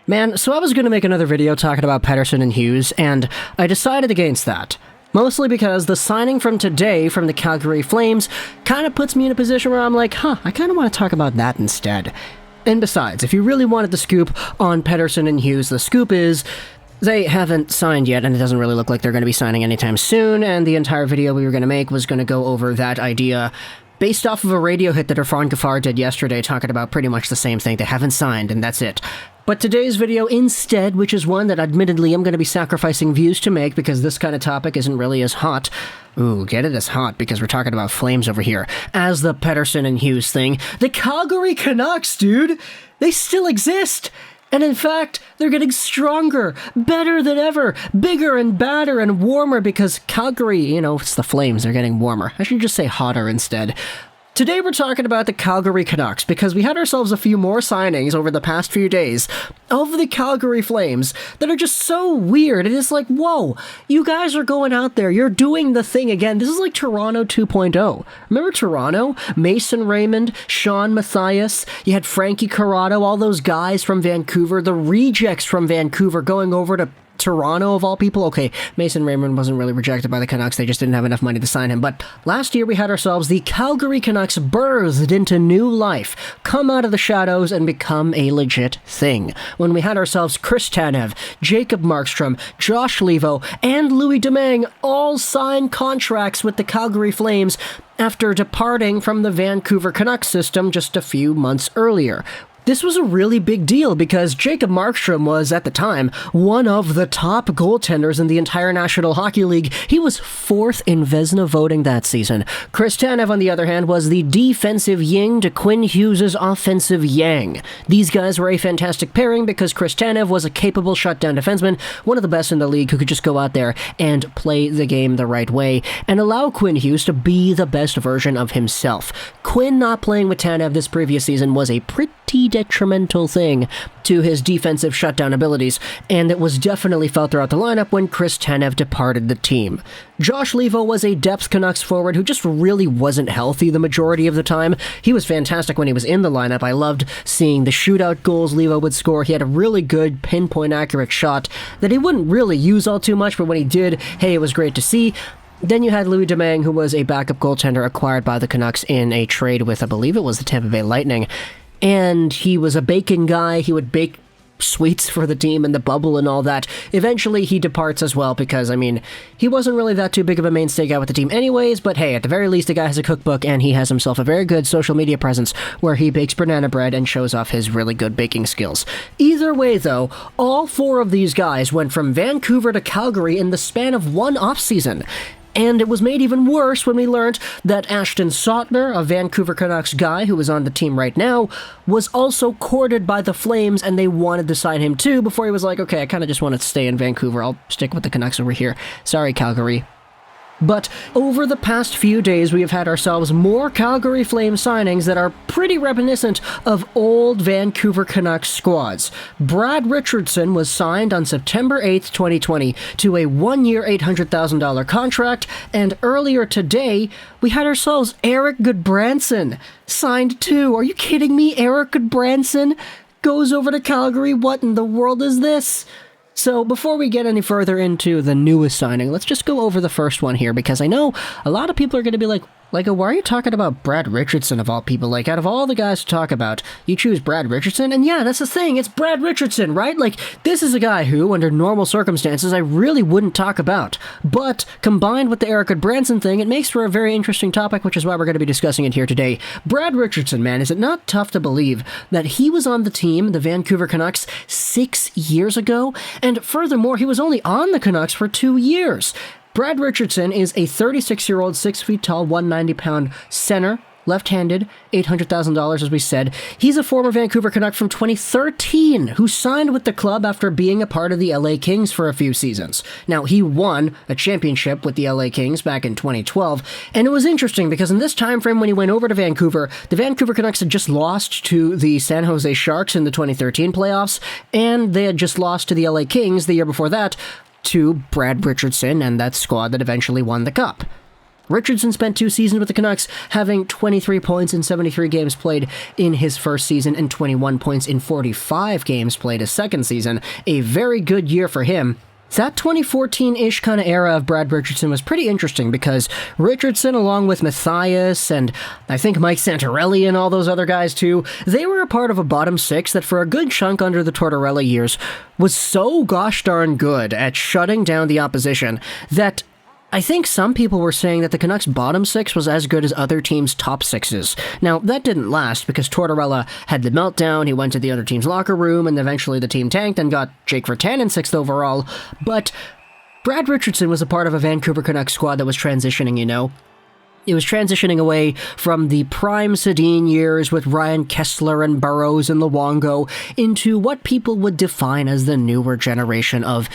Man, so I was going to make another video talking about Pettersson and Hughes, and I decided against that. Mostly because the signing from today from the Calgary Flames kind of puts me in a position where I'm like, I kind of want to talk about that instead. And besides, if you really wanted the scoop on Pettersson and Hughes, the scoop is they haven't signed yet, and it doesn't really look like they're going to be signing anytime soon, and the entire video we were going to make was going to go over that idea based off of a radio hit that Irfan Gaffar did yesterday, talking about pretty much the same thing. They haven't signed, and that's it. But today's video instead, which is one that admittedly I'm going to be sacrificing views to make because this kind of topic isn't really as hot. Ooh, get it as hot because we're talking about Flames over here. As the Pettersson and Hughes thing, the Calgary Canucks, dude! They still exist! And in fact, they're getting stronger, better than ever, bigger and badder and warmer because Calgary, it's the Flames, they're getting warmer. I should just say hotter instead. Today we're talking about the Calgary Canucks because we had ourselves a few more signings over the past few days of the Calgary Flames that are just so weird. It is like, whoa, you guys are going out there, you're doing the thing again. This is like Toronto 2.0. Remember Toronto? Mason Raymond, Sean Matthias, you had Frankie Coronato, all those guys from Vancouver, the rejects from Vancouver going over to Toronto, of all people. Okay, Mason Raymond wasn't really rejected by the Canucks, they just didn't have enough money to sign him. But last year we had ourselves the Calgary Canucks birthed into new life, come out of the shadows and become a legit thing. When we had ourselves Chris Tanev, Jacob Markstrom, Josh Leivo, and Louis Domingue all sign contracts with the Calgary Flames after departing from the Vancouver Canucks system just a few months earlier. This was a really big deal because Jacob Markstrom was, at the time, one of the top goaltenders in the entire National Hockey League. He was 4th in Vezina voting that season. Chris Tanev, on the other hand, was the defensive yin to Quinn Hughes' offensive yang. These guys were a fantastic pairing because Chris Tanev was a capable shutdown defenseman, one of the best in the league who could just go out there and play the game the right way and allow Quinn Hughes to be the best version of himself. Quinn not playing with Tanev this previous season was a pretty detrimental thing to his defensive shutdown abilities, and it was definitely felt throughout the lineup when Chris Tanev departed the team. Josh Leivo was a depth Canucks forward who just really wasn't healthy the majority of the time. He was fantastic when he was in the lineup. I loved seeing the shootout goals Leivo would score. He had a really good pinpoint accurate shot that he wouldn't really use all too much, but when he did, hey, it was great to see. Then you had Louis Domingue, who was a backup goaltender acquired by the Canucks in a trade with, I believe it was the Tampa Bay Lightning. And he was a bacon guy. He would bake sweets for the team and the bubble and all that. Eventually, he departs as well because, he wasn't really that too big of a mainstay guy with the team anyways, but hey, at the very least, the guy has a cookbook and he has himself a very good social media presence where he bakes banana bread and shows off his really good baking skills. Either way, though, all 4 of these guys went from Vancouver to Calgary in the span of one offseason. And it was made even worse when we learned that Ashton Sautner, a Vancouver Canucks guy who is on the team right now, was also courted by the Flames, and they wanted to sign him too before he was like, okay, I kind of just want to stay in Vancouver. I'll stick with the Canucks over here. Sorry, Calgary. But over the past few days, we have had ourselves more Calgary Flames signings that are pretty reminiscent of old Vancouver Canucks squads. Brad Richardson was signed on September 8th, 2020 to a 1-year $800,000 contract, and earlier today, we had ourselves ERIK GUDBRANSON signed too. Are you kidding me? ERIK GUDBRANSON goes over to Calgary? What in the world is this? So before we get any further into the newest signing, let's just go over the first one here, because I know a lot of people are going to be like, why are you talking about Brad Richardson of all people? Like, out of all the guys to talk about, you choose Brad Richardson? And yeah, that's the thing, it's Brad Richardson, right? Like, this is a guy who, under normal circumstances, I really wouldn't talk about. But, combined with the ERIK GUDBRANSON thing, it makes for a very interesting topic, which is why we're going to be discussing it here today. Brad Richardson, man, is it not tough to believe that he was on the team, the Vancouver Canucks, 6 years ago? And furthermore, he was only on the Canucks for 2 years. Brad Richardson is a 36-year-old, 6 feet tall, 190-pound center, left-handed, $800,000 as we said. He's a former Vancouver Canuck from 2013 who signed with the club after being a part of the LA Kings for a few seasons. Now, he won a championship with the LA Kings back in 2012, and it was interesting because in this time frame when he went over to Vancouver, the Vancouver Canucks had just lost to the San Jose Sharks in the 2013 playoffs, and they had just lost to the LA Kings the year before that, to Brad Richardson and that squad that eventually won the cup. Richardson spent 2 seasons with the Canucks, having 23 points in 73 games played in his first season and 21 points in 45 games played his second season. A very good year for him. That 2014-ish kind of era of Brad Richardson was pretty interesting because Richardson, along with Mathias and I think Mike Santorelli and all those other guys too, they were a part of a bottom six that for a good chunk under the Tortorella years was so gosh darn good at shutting down the opposition that I think some people were saying that the Canucks' bottom six was as good as other teams' top sixes. Now, that didn't last because Tortorella had the meltdown, he went to the other team's locker room, and eventually the team tanked and got Jake Virtanen 6th overall, but Brad Richardson was a part of a Vancouver Canucks squad that was transitioning, you know? It was transitioning away from the prime Sedin years with Ryan Kessler and Burrows and Luongo into what people would define as the newer generation of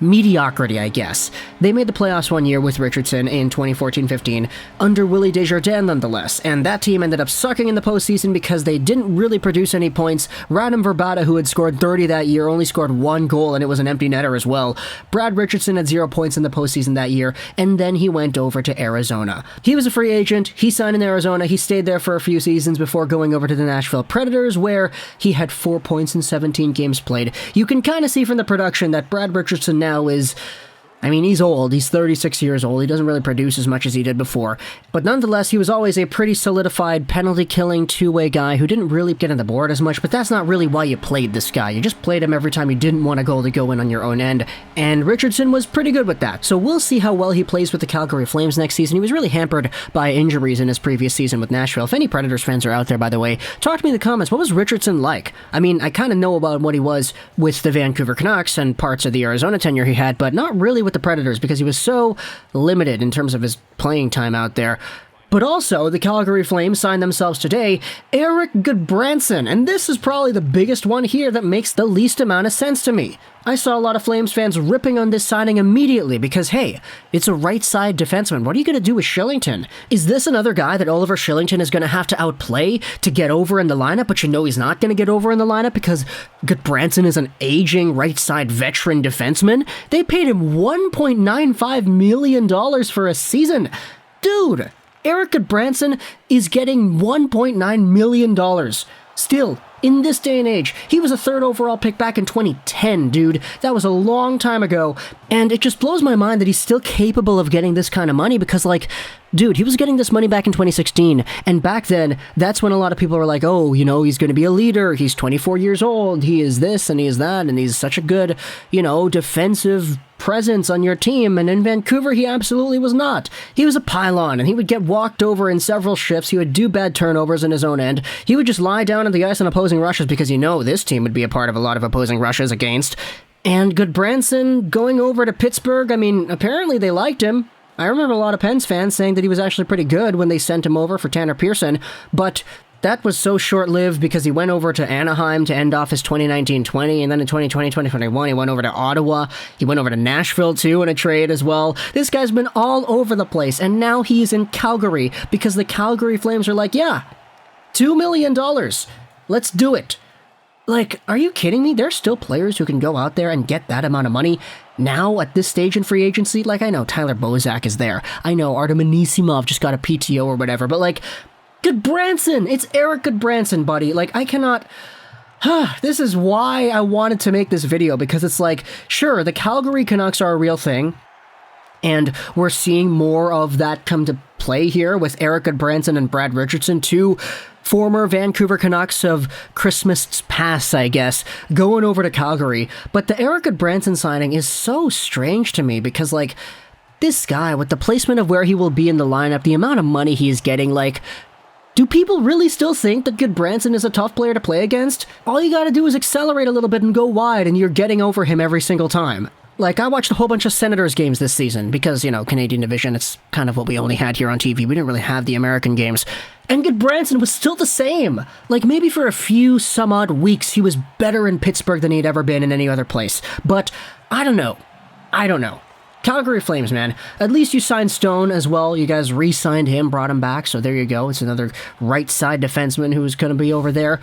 mediocrity, I guess. They made the playoffs one year with Richardson in 2014-15 under Willie Desjardins nonetheless, and that team ended up sucking in the postseason because they didn't really produce any points. Radim Verbata, who had scored 30 that year, only scored 1 goal, and it was an empty netter as well. Brad Richardson had 0 points in the postseason that year, and then he went over to Arizona. He was a free agent, he signed in Arizona, he stayed there for a few seasons before going over to the Nashville Predators, where he had 4 points in 17 games played. You can kind of see from the production that Brad Richardson now is, I mean, he's old, he's 36 years old, he doesn't really produce as much as he did before, but nonetheless, he was always a pretty solidified, penalty-killing, two-way guy who didn't really get on the board as much, but that's not really why you played this guy. You just played him every time you didn't want a goal to go in on your own end, and Richardson was pretty good with that, so we'll see how well he plays with the Calgary Flames next season. He was really hampered by injuries in his previous season with Nashville. If any Predators fans are out there, by the way, talk to me in the comments. What was Richardson like? I mean, I kind of know about what he was with the Vancouver Canucks and parts of the Arizona tenure he had, but not really with the Predators, because he was so limited in terms of his playing time out there. But also, the Calgary Flames signed themselves today ERIK GUDBRANSON, and this is probably the biggest one here that makes the least amount of sense to me. I saw a lot of Flames fans ripping on this signing immediately because, hey, it's a right-side defenseman. What are you going to do with Shillington? Is this another guy that Oliver Shillington is going to have to outplay to get over in the lineup, but you know he's not going to get over in the lineup because GUDBRANSON is an aging right-side veteran defenseman? They paid him $1.95 million for a season. Dude, ERIK GUDBRANSON is getting $1.9 million. Still, in this day and age, he was a 3rd overall pick back in 2010, dude. That was a long time ago, and it just blows my mind that he's still capable of getting this kind of money because, like, dude, he was getting this money back in 2016, and back then, that's when a lot of people were like, oh, you know, he's going to be a leader, he's 24 years old, he is this and he is that, and he's such a good, you know, defensive presence on your team, and in Vancouver, he absolutely was not. He was a pylon, and he would get walked over in several shifts, he would do bad turnovers in his own end, he would just lie down on the ice on opposing rushes because, you know, this team would be a part of a lot of opposing rushes against. And GUDBRANSON going over to Pittsburgh, I mean, apparently they liked him. I remember a lot of Pens fans saying that he was actually pretty good when they sent him over for Tanner Pearson, but that was so short-lived because he went over to Anaheim to end off his 2019-20, and then in 2020-2021, he went over to Ottawa. He went over to Nashville, too, in a trade as well. This guy's been all over the place, and now he's in Calgary because the Calgary Flames are like, yeah, $2 million. Let's do it. Like, are you kidding me? There's still players who can go out there and get that amount of money now at this stage in free agency. Like, I know Tyler Bozak is there. I know Artem Anisimov just got a PTO or whatever, but like, GUDBRANSON! It's ERIK GUDBRANSON, buddy. Like, I cannot... This is why I wanted to make this video, because it's like, sure, the Calgary Canucks are a real thing, and we're seeing more of that come to play here with ERIK GUDBRANSON and Brad Richardson, two former Vancouver Canucks of Christmas past, I guess, going over to Calgary. But the ERIK GUDBRANSON signing is so strange to me, because, like, this guy, with the placement of where he will be in the lineup, the amount of money he is getting, like... Do people really still think that GUDBRANSON is a tough player to play against? All you gotta do is accelerate a little bit and go wide, and you're getting over him every single time. Like, I watched a whole bunch of Senators games this season, because, you know, Canadian division, it's kind of what we only had here on TV. We didn't really have the American games. And GUDBRANSON was still the same. Like, maybe for a few some odd weeks, he was better in Pittsburgh than he'd ever been in any other place. But, I don't know. Calgary Flames, man. At least you signed Stone as well. You guys re-signed him, brought him back, so there you go. It's another right-side defenseman who's going to be over there.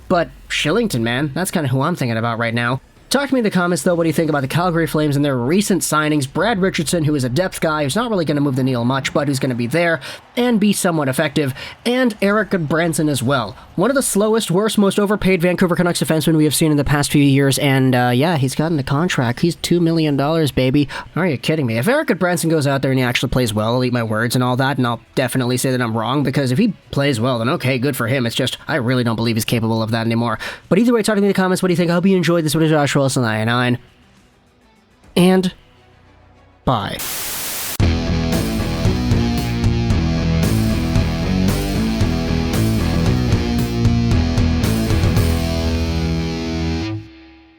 But Shillington, man, that's kind of who I'm thinking about right now. Talk to me in the comments, though, what do you think about the Calgary Flames and their recent signings? Brad Richardson, who is a depth guy, who's not really going to move the needle much, but who's going to be there and be somewhat effective, and ERIK GUDBRANSON as well. One of the slowest, worst, most overpaid Vancouver Canucks defensemen we have seen in the past few years, and yeah, he's gotten a contract. He's $2 million, baby. Are you kidding me? If ERIK GUDBRANSON goes out there and he actually plays well, I'll eat my words and all that, and I'll definitely say that I'm wrong, because if he plays well, then okay, good for him. It's just, I really don't believe he's capable of that anymore. But either way, talk to me in the comments, what do you think? I hope you enjoyed this. What is Josh Wilson, 99? And bye.